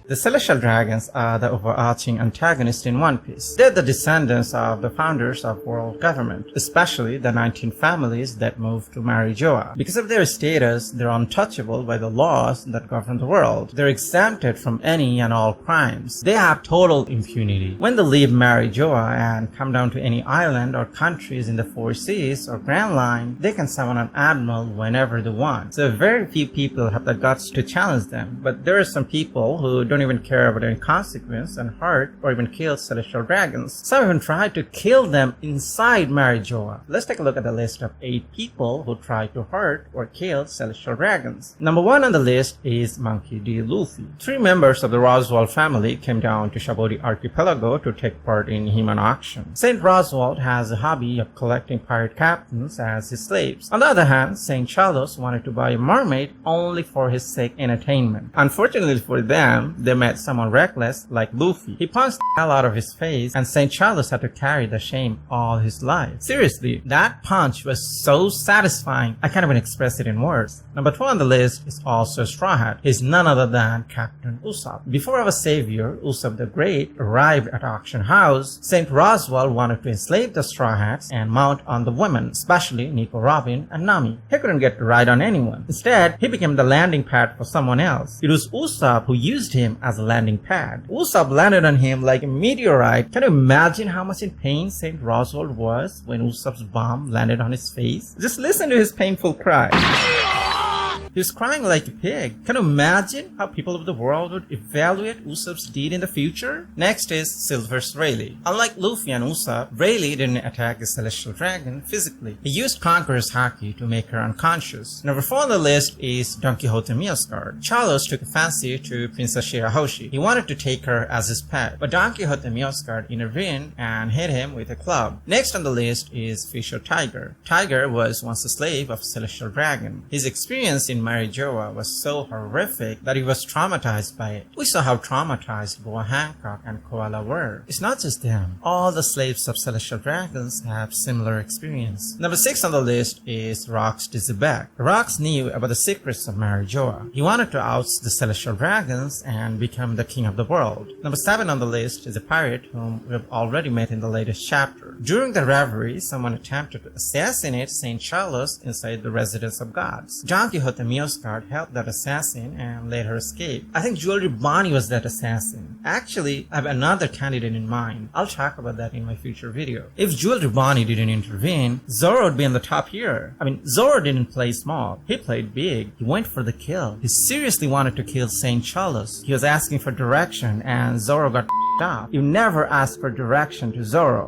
The celestial dragons are the overarching antagonists in One Piece. They're the descendants of the founders of world government, especially the 19 families that moved to Mary Geoise. Because of their status, they're untouchable by the laws that govern the world. They're exempted from any and all crimes. They have total impunity. When they leave Mary Geoise and come down to any island or countries in the Four Seas or Grand Line, they can summon an admiral whenever they want. So very few people have the guts to challenge them, but there are some people who don't even care about any consequence and hurt or even kill celestial dragons. Some even tried to kill them inside Mary Geoise. Let's take a look at the list of 8 people who tried to hurt or kill celestial dragons. Number 1 on the list is Monkey D. Luffy. 3 members of the Roswell family came down to Shabodi Archipelago to take part in human auction. Saint Roswell has a hobby of collecting pirate captains as his slaves. On the other hand, Saint Charles wanted to buy a mermaid only for his sake entertainment. Unfortunately for them, they met someone reckless like Luffy. He punched the hell out of his face and Saint Charles had to carry the shame all his life. Seriously, that punch was so satisfying, I can't even express it in words. Number 2 on the list is also Straw Hat. He's none other than Captain Usopp. Before our savior, Usopp the Great, arrived at auction house, Saint Roswell wanted to enslave the Straw Hats and mount on the women, especially Nico Robin and Nami. He couldn't get to ride on anyone. Instead, he became the landing pad for someone else. It was Usopp who used him as a landing pad. Usopp landed on him like a meteorite. Can you imagine how much in pain Saint Roswell was when Usopp's bomb landed on his face? Just listen to his painful cry. He was crying like a pig. Can you imagine how people of the world would evaluate Usopp's deed in the future? Next is Silver's Rayleigh. Unlike Luffy and Usopp, Rayleigh didn't attack the celestial dragon physically. He used Conqueror's Haki to make her unconscious. Number 4 on the list is Don Quixote Mioscard. Charlos took a fancy to Princess Shirahoshi. He wanted to take her as his pet, but Don Quixote Mioscard intervened and hit him with a club. Next on the list is Fisher Tiger. Tiger was once a slave of a celestial dragon. His experience in Mary Geoise was so horrific that he was traumatized by it. We saw how traumatized Boa Hancock and Koala were. It's not just them. All the slaves of celestial dragons have similar experience. Number 6 on the list is Rox Dizzyback. Rox knew about the secrets of Mary Geoise. He wanted to oust the celestial dragons and become the king of the world. Number 7 on the list is a pirate whom we have already met in the latest chapter. During the revelry, someone attempted to assassinate Saint Charles inside the residence of gods. Don Quixote Mioscard helped that assassin and let her escape. I think Jewelry Bonnie was that assassin. Actually, I have another candidate in mind. I'll talk about that in my future video. If Jewelry Bonnie didn't intervene, Zoro would be in the top here. Zoro didn't play small. He played big. He went for the kill. He seriously wanted to kill Saint Charles. He was asking for direction and Zoro got up. You never ask for direction to Zoro.